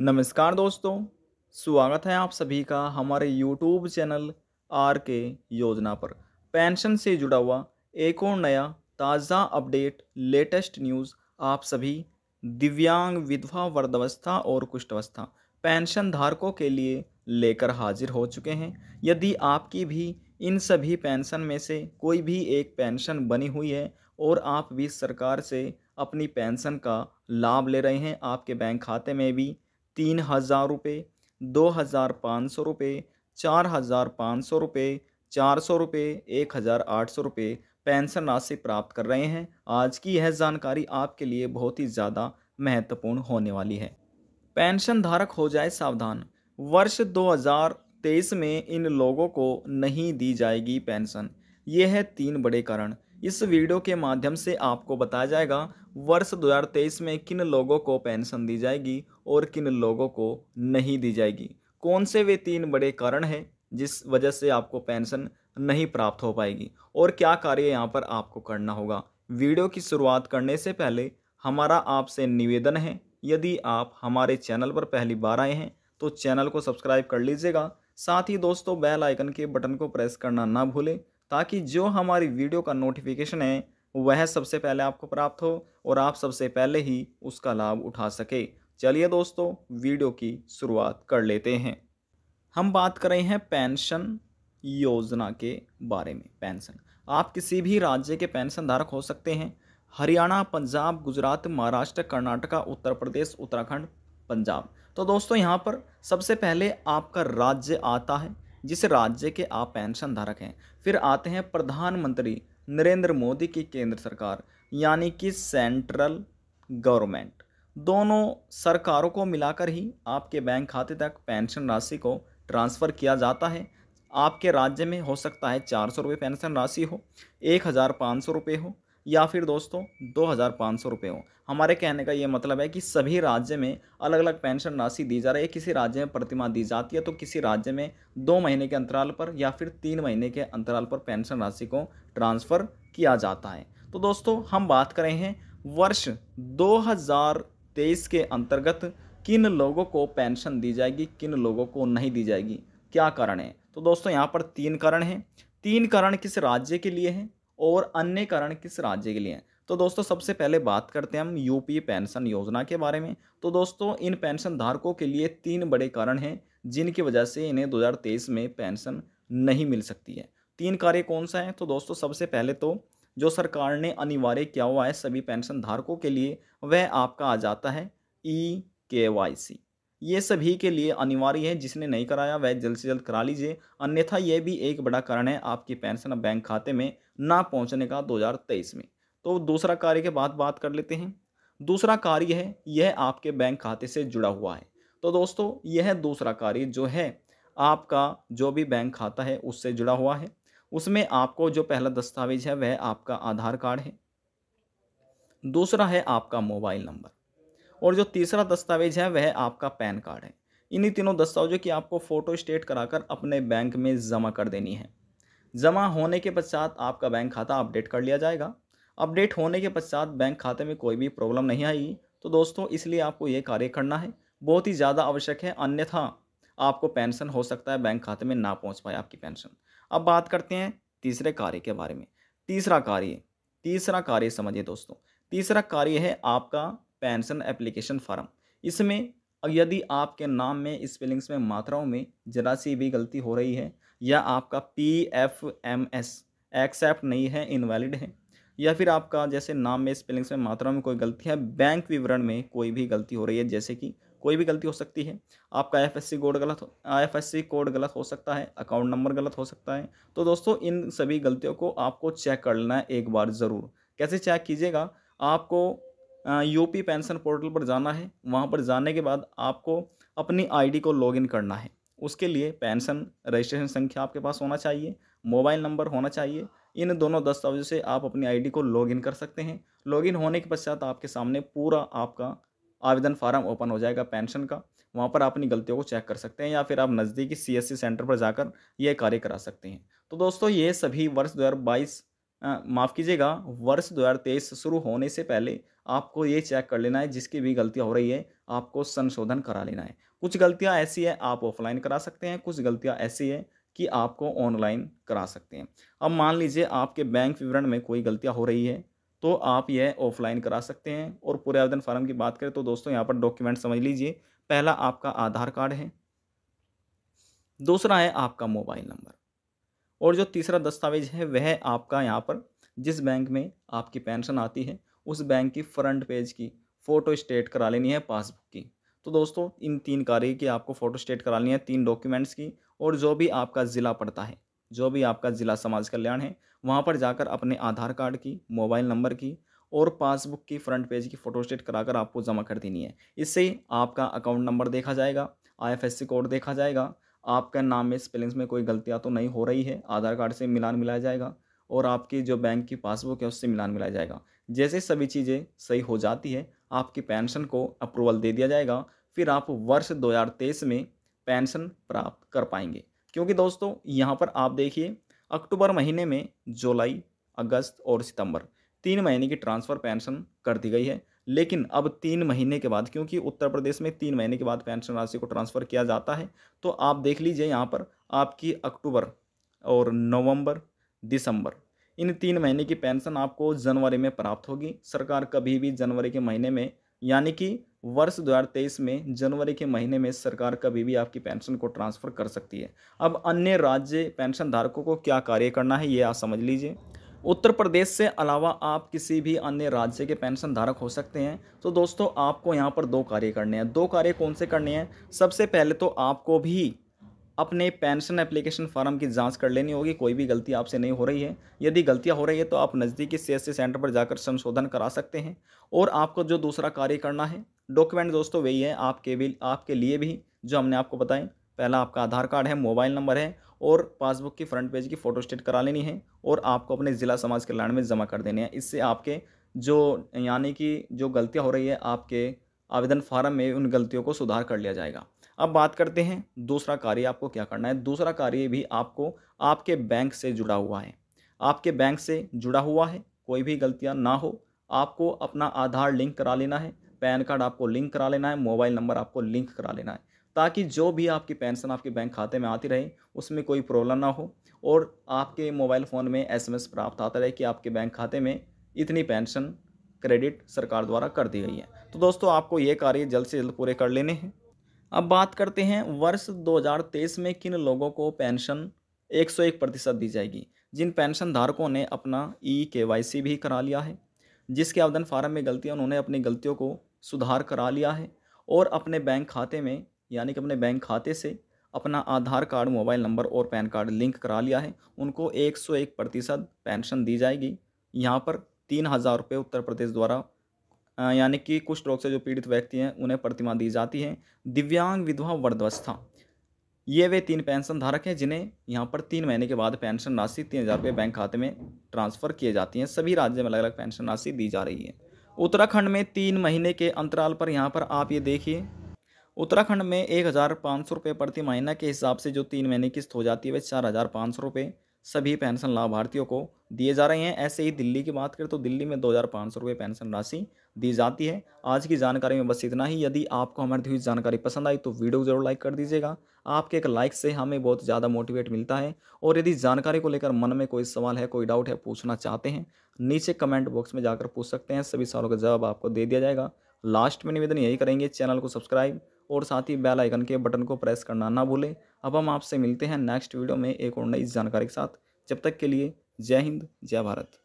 नमस्कार दोस्तों, स्वागत है आप सभी का हमारे यूट्यूब चैनल आर के योजना पर। पेंशन से जुड़ा हुआ एक और नया ताज़ा अपडेट लेटेस्ट न्यूज़ आप सभी दिव्यांग, विधवा, वृद्धावस्था और कुष्ठावस्था पेंशन धारकों के लिए लेकर हाजिर हो चुके हैं। यदि आपकी भी इन सभी पेंशन में से कोई भी एक पेंशन बनी हुई है और आप भी सरकार से अपनी पेंशन का लाभ ले रहे हैं, आपके बैंक खाते में भी 3,000 रुपये, 2,500 रुपये, 4,500 रुपये, 400 रुपये, 1,800 रुपये पेंशन राशि प्राप्त कर रहे हैं। आज की यह जानकारी आपके लिए बहुत ही ज़्यादा महत्वपूर्ण होने वाली है। पेंशन धारक हो जाए सावधान, वर्ष 2023 में इन लोगों को नहीं दी जाएगी पेंशन। ये है 3 बड़े कारण। इस वीडियो के माध्यम से आपको बताया जाएगा वर्ष 2023 में किन लोगों को पेंशन दी जाएगी और किन लोगों को नहीं दी जाएगी। कौन से वे 3 बड़े कारण हैं जिस वजह से आपको पेंशन नहीं प्राप्त हो पाएगी और क्या कार्य यहाँ पर आपको करना होगा। वीडियो की शुरुआत करने से पहले हमारा आपसे निवेदन है, यदि आप हमारे चैनल पर पहली बार आए हैं तो चैनल को सब्सक्राइब कर लीजिएगा। साथ ही दोस्तों बेल आइकन के बटन को प्रेस करना ना भूलें ताकि जो हमारी वीडियो का नोटिफिकेशन है वह सबसे पहले आपको प्राप्त हो और आप सबसे पहले ही उसका लाभ उठा सके। चलिए दोस्तों वीडियो की शुरुआत कर लेते हैं। हम बात कर रहे हैं पेंशन योजना के बारे में। पेंशन आप किसी भी राज्य के पेंशन धारक हो सकते हैं। हरियाणा, पंजाब, गुजरात, महाराष्ट्र, कर्नाटका, उत्तर प्रदेश, उत्तराखंड, पंजाब। तो दोस्तों यहाँ पर सबसे पहले आपका राज्य आता है जिस राज्य के आप पेंशन धारक हैं। फिर आते हैं प्रधानमंत्री नरेंद्र मोदी की केंद्र सरकार यानी कि सेंट्रल गवर्नमेंट। दोनों सरकारों को मिलाकर ही आपके बैंक खाते तक पेंशन राशि को ट्रांसफ़र किया जाता है। आपके राज्य में हो सकता है 400 रुपये पेंशन राशि हो, 1,500 रुपये हो या फिर दोस्तों 2,500 रुपये हो। हमारे कहने का ये मतलब है कि सभी राज्य में अलग अलग पेंशन राशि दी जा रही है। किसी राज्य में प्रतिमाह दी जाती है तो किसी राज्य में 2 महीने के अंतराल पर या फिर 3 महीने के अंतराल पर पेंशन राशि को ट्रांसफ़र किया जाता है। तो दोस्तों हम बात कर रहे हैं वर्ष 2023 के अंतर्गत किन लोगों को पेंशन दी जाएगी, किन लोगों को नहीं दी जाएगी, क्या कारण है। तो दोस्तों यहाँ पर 3 कारण हैं। 3 कारण किस राज्य के लिए हैं और अन्य कारण किस राज्य के लिए हैं। तो दोस्तों सबसे पहले बात करते हैं हम यूपी पेंशन योजना के बारे में। तो दोस्तों इन पेंशन धारकों के लिए 3 बड़े कारण हैं जिनकी वजह से इन्हें 2023 में पेंशन नहीं मिल सकती है। 3 कार्य कौन सा है। तो दोस्तों सबसे पहले तो जो सरकार ने अनिवार्य किया हुआ है सभी पेंशन धारकों के लिए वह आपका आ जाता है KYC। ये सभी के लिए अनिवार्य है, जिसने नहीं कराया वह जल्द से जल्द करा लीजिए, अन्यथा यह भी एक बड़ा कारण है आपकी पेंशन बैंक खाते में ना पहुंचने का 2023 में। तो दूसरा कार्य के बाद बात कर लेते हैं। दूसरा कार्य है यह आपके बैंक खाते से जुड़ा हुआ है। तो दोस्तों यह दूसरा कार्य जो है आपका जो भी बैंक खाता है उससे जुड़ा हुआ है। उसमें आपको जो पहला दस्तावेज है वह आपका आधार कार्ड है, दूसरा है आपका मोबाइल नंबर और जो तीसरा दस्तावेज है वह आपका पैन कार्ड है। इन्हीं तीनों दस्तावेजों की आपको फ़ोटो स्टेट कराकर अपने बैंक में जमा कर देनी है। जमा होने के पश्चात आपका बैंक खाता अपडेट कर लिया जाएगा। अपडेट होने के पश्चात बैंक खाते में कोई भी प्रॉब्लम नहीं आएगी। तो दोस्तों इसलिए आपको ये कार्य करना है, बहुत ही ज़्यादा आवश्यक है, अन्यथा आपको पेंशन हो सकता है बैंक खाते में ना पहुँच पाए आपकी पेंशन। अब बात करते हैं तीसरे कार्य के बारे में। तीसरा कार्य समझिए दोस्तों। तीसरा कार्य है आपका पेंशन एप्लीकेशन फॉर्म। इसमें यदि आपके नाम में स्पेलिंग्स में मात्राओं में जरा सी भी गलती हो रही है या आपका PFMS एक्सेप्ट नहीं है, इनवैलिड है, या फिर आपका जैसे नाम में स्पेलिंग्स में मात्राओं में कोई गलती है, बैंक विवरण में कोई भी गलती हो रही है, जैसे कि कोई भी गलती हो सकती है, आपका IFSC कोड गलत हो सकता है, अकाउंट नंबर गलत हो सकता है। तो दोस्तों इन सभी गलतियों को आपको चेक कर लेना है एक बार ज़रूर। कैसे चेक कीजिएगा, आपको यूपी पेंशन पोर्टल पर जाना है। वहाँ पर जाने के बाद आपको अपनी आईडी को लॉगिन करना है। उसके लिए पेंशन रजिस्ट्रेशन संख्या आपके पास होना चाहिए, मोबाइल नंबर होना चाहिए। इन दोनों दस्तावेजों से आप अपनी आईडी को लॉगिन कर सकते हैं। लॉगिन होने के पश्चात आपके सामने पूरा आपका आवेदन फार्म ओपन हो जाएगा पेंशन का। वहाँ पर आप अपनी गलतियों को चेक कर सकते हैं या फिर आप नज़दीकी CSC सेंटर पर जाकर ये कार्य करा सकते हैं। तो दोस्तों ये सभी वर्ष 2022 माफ़ कीजिएगा वर्ष 2023 शुरू होने से पहले आपको ये चेक कर लेना है, जिसकी भी गलतियाँ हो रही है आपको संशोधन करा लेना है। कुछ गलतियाँ ऐसी है आप ऑफलाइन करा सकते हैं, कुछ गलतियाँ ऐसी है कि आपको ऑनलाइन करा सकते हैं। अब मान लीजिए आपके बैंक विवरण में कोई गलतियाँ हो रही है, तो आप यह ऑफलाइन करा सकते हैं। और पूरे आवेदन फार्म की बात करें तो दोस्तों यहाँ पर डॉक्यूमेंट समझ लीजिए। पहला आपका आधार कार्ड है, दूसरा है आपका मोबाइल नंबर, और जो तीसरा दस्तावेज है वह आपका यहाँ पर जिस बैंक में आपकी पेंशन आती है उस बैंक की फ्रंट पेज की फ़ोटो स्टेट करा लेनी है पासबुक की। तो दोस्तों इन 3 कार्य की आपको फ़ोटो स्टेट करा लेनी है, 3 डॉक्यूमेंट्स की। और जो भी आपका ज़िला पड़ता है, जो भी आपका ज़िला समाज कल्याण है, वहाँ पर जाकर अपने आधार कार्ड की, मोबाइल नंबर की और पासबुक की फ्रंट पेज की फ़ोटो स्टेट कराकर आपको जमा कर देनी है। इससे आपका अकाउंट नंबर देखा जाएगा, आईएफएससी कोड देखा जाएगा, आपका नाम में स्पेलिंग्स में कोई गलतियाँ तो नहीं हो रही है, आधार कार्ड से मिलान मिलाया जाएगा और आपकी जो बैंक की पासबुक है उससे मिलान मिलाया जाएगा। जैसे सभी चीज़ें सही हो जाती है, आपकी पेंशन को अप्रूवल दे दिया जाएगा। फिर आप वर्ष 2023 में पेंशन प्राप्त कर पाएंगे। क्योंकि दोस्तों यहाँ पर आप देखिए, अक्टूबर महीने में जुलाई, अगस्त और सितंबर 3 महीने की ट्रांसफ़र पेंशन कर दी गई है। लेकिन अब 3 महीने के बाद, क्योंकि उत्तर प्रदेश में 3 महीने के बाद पेंशन राशि को ट्रांसफ़र किया जाता है, तो आप देख लीजिए यहाँ पर आपकी अक्टूबर और नवंबर, दिसंबर इन 3 महीने की पेंशन आपको जनवरी में प्राप्त होगी। सरकार कभी भी जनवरी के महीने में, यानी कि वर्ष 2023 में जनवरी के महीने में सरकार कभी भी आपकी पेंशन को ट्रांसफ़र कर सकती है। अब अन्य राज्य पेंशन धारकों को क्या कार्य करना है ये आप समझ लीजिए। उत्तर प्रदेश से अलावा आप किसी भी अन्य राज्य के पेंशन धारक हो सकते हैं। तो दोस्तों आपको यहाँ पर 2 कार्य करने हैं। 2 कार्य कौन से करने हैं? सबसे पहले तो आपको भी अपने पेंशन एप्लीकेशन फॉर्म की जांच कर लेनी होगी, कोई भी गलती आपसे नहीं हो रही है। यदि गलतियां हो रही है तो आप नज़दीकी सीएससी सेंटर पर जाकर संशोधन करा सकते हैं। और आपको जो दूसरा कार्य करना है, डॉक्यूमेंट दोस्तों वही है आपके लिए भी जो हमने आपको बताएं। पहला आपका आधार कार्ड है, मोबाइल नंबर है और पासबुक की फ्रंट पेज की फ़ोटो स्टेट करा लेनी है और आपको अपने ज़िला समाज कल्याण में जमा कर देने हैं। इससे आपके जो यानी कि जो गलतियाँ हो रही है आपके आवेदन फार्म में, उन गलतियों को सुधार कर लिया जाएगा। अब बात करते हैं दूसरा कार्य आपको क्या करना है। दूसरा कार्य भी आपको आपके बैंक से जुड़ा हुआ है। आपके बैंक से जुड़ा हुआ है, कोई भी गलतियां ना हो। आपको अपना आधार लिंक करा लेना है, पैन कार्ड आपको लिंक करा लेना है, मोबाइल नंबर आपको लिंक करा लेना है, ताकि जो भी आपकी पेंशन आपके बैंक खाते में आती रहे उसमें कोई प्रॉब्लम ना हो और आपके मोबाइल फ़ोन में एसएमएस प्राप्त आता रहे कि आपके बैंक खाते में इतनी पेंशन क्रेडिट सरकार द्वारा कर दी गई है। तो दोस्तों आपको ये कार्य जल्द से जल्द पूरे कर लेने हैं। अब बात करते हैं वर्ष 2023 में किन लोगों को पेंशन 101% दी जाएगी। जिन पेंशन धारकों ने अपना ई-केवाईसी भी करा लिया है, जिसके आवेदन फार्म में गलतियां उन्होंने अपनी गलतियों को सुधार करा लिया है और अपने बैंक खाते में, यानी कि अपने बैंक खाते से अपना आधार कार्ड, मोबाइल नंबर और पैन कार्ड लिंक करा लिया है, उनको 101% पेंशन दी जाएगी। यहाँ पर 3,000 रुपये उत्तर प्रदेश द्वारा यानी कि कुष्ठ रोग से जो पीड़ित व्यक्ति हैं उन्हें प्रतिमाह दी जाती है। दिव्यांग, विधवा, वृद्धावस्था, ये वे 3 पेंशन धारक हैं जिन्हें यहाँ पर 3 महीने के बाद पेंशन राशि 3,000 रुपये बैंक खाते में ट्रांसफ़र किए जाती हैं। सभी राज्य में अलग अलग पेंशन राशि दी जा रही है। उत्तराखंड में 3 महीने के अंतराल पर यहाँ पर आप ये देखिए, उत्तराखंड में 1,500 रुपये प्रति महीना के हिसाब से जो 3 महीने किस्त हो जाती है वह 4,500 रुपये सभी पेंशन लाभार्थियों को दिए जा रहे हैं। ऐसे ही दिल्ली की बात करें तो दिल्ली में 2,500 रुपये पेंशन राशि दी जाती है। आज की जानकारी में बस इतना ही। यदि आपको हमारी दी हुई जानकारी पसंद आई तो वीडियो ज़रूर लाइक कर दीजिएगा। आपके एक लाइक से हमें बहुत ज़्यादा मोटिवेट मिलता है। और यदि जानकारी को लेकर मन में कोई सवाल है, कोई डाउट है, पूछना चाहते हैं, नीचे कमेंट बॉक्स में जाकर पूछ सकते हैं। सभी सवालों का जवाब आपको दे दिया जाएगा। लास्ट में निवेदन यही करेंगे, चैनल को सब्सक्राइब और साथ ही बेल आइकन के बटन को प्रेस करना ना भूलें। अब हम आपसे मिलते हैं नेक्स्ट वीडियो में एक और नई जानकारी के साथ। जब तक के लिए जय हिंद, जय भारत।